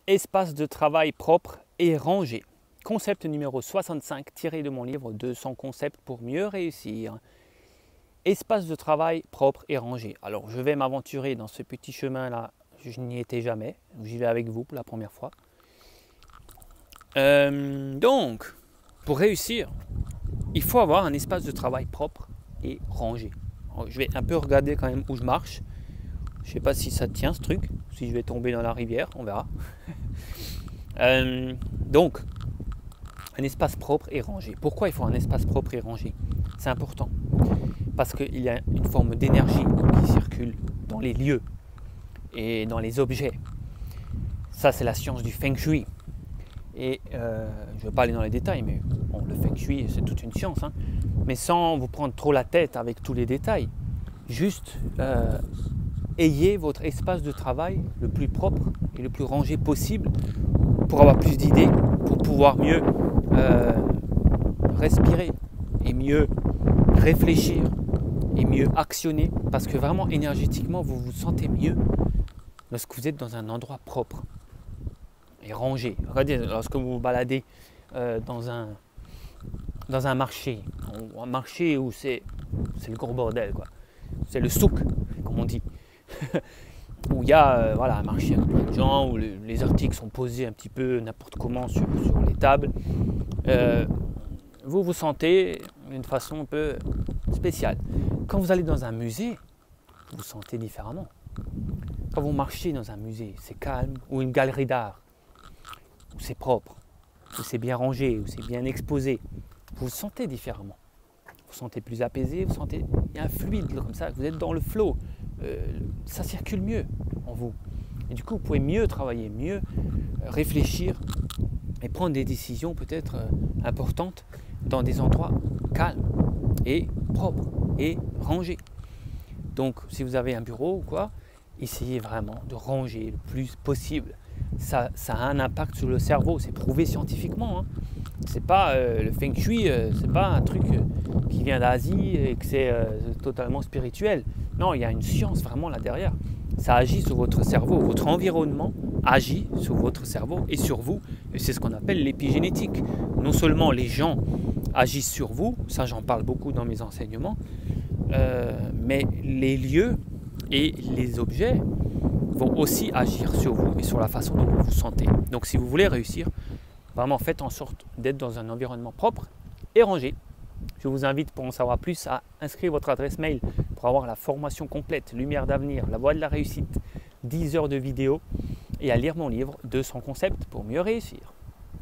Espace de travail propre et rangé. Concept numéro 65 tiré de mon livre 200 concepts pour mieux réussir. Espace de travail propre et rangé. Alors je vais m'aventurer dans ce petit chemin là, je n'y étais jamais, j'y vais avec vous pour la première fois. Donc, pour réussir, il faut avoir un espace de travail propre et rangé. Alors, je vais un peu regarder quand même où je marche. Je ne sais pas si ça tient ce truc, si je vais tomber dans la rivière, on verra. Donc, un espace propre et rangé. Pourquoi il faut un espace propre et rangé? C'est important. Parce qu'il y a une forme d'énergie qui circule dans les lieux et dans les objets. Ça, c'est la science du Feng Shui. Et je ne vais pas aller dans les détails, mais bon, le Feng Shui, c'est toute une science. Hein. Mais sans vous prendre trop la tête avec tous les détails. Juste ayez votre espace de travail le plus propre et le plus rangé possible pour avoir plus d'idées, pour pouvoir mieux respirer et mieux réfléchir et mieux actionner, parce que vraiment énergétiquement vous vous sentez mieux lorsque vous êtes dans un endroit propre et rangé. Regardez, lorsque vous vous baladez dans un marché, un marché où c'est le gros bordel, quoi. C'est le souk, comme on dit. Où il y a voilà, un marché avec plein de gens, où les articles sont posés un petit peu n'importe comment sur les tables. Vous vous sentez d'une façon un peu spéciale. Quand vous allez dans un musée, vous vous sentez différemment. Quand vous marchez dans un musée, c'est calme, ou une galerie d'art, où c'est propre, où c'est bien rangé, où c'est bien exposé, vous vous sentez différemment. Vous sentez plus apaisé, vous sentez, il y a un fluide comme ça, vous êtes dans le flow, ça circule mieux en vous. Et du coup, vous pouvez mieux travailler, mieux réfléchir et prendre des décisions peut-être importantes dans des endroits calmes et propres et rangés. Donc, si vous avez un bureau ou quoi, essayez vraiment de ranger le plus possible. Ça a un impact sur le cerveau, c'est prouvé scientifiquement. Hein. C'est pas le Feng Shui, c'est pas un truc qui vient d'Asie et que c'est totalement spirituel. Non, il y a une science vraiment là derrière. Ça agit sur votre cerveau, votre environnement agit sur votre cerveau et sur vous. Et c'est ce qu'on appelle l'épigénétique. Non seulement les gens agissent sur vous, ça j'en parle beaucoup dans mes enseignements, mais les lieux et les objets vont aussi agir sur vous et sur la façon dont vous vous sentez. Donc si vous voulez réussir, vraiment faites en sorte d'être dans un environnement propre et rangé. Je vous invite pour en savoir plus à inscrire votre adresse mail pour avoir la formation complète Lumière d'avenir, la voie de la réussite, 10 heures de vidéo et à lire mon livre 200 concepts pour mieux réussir.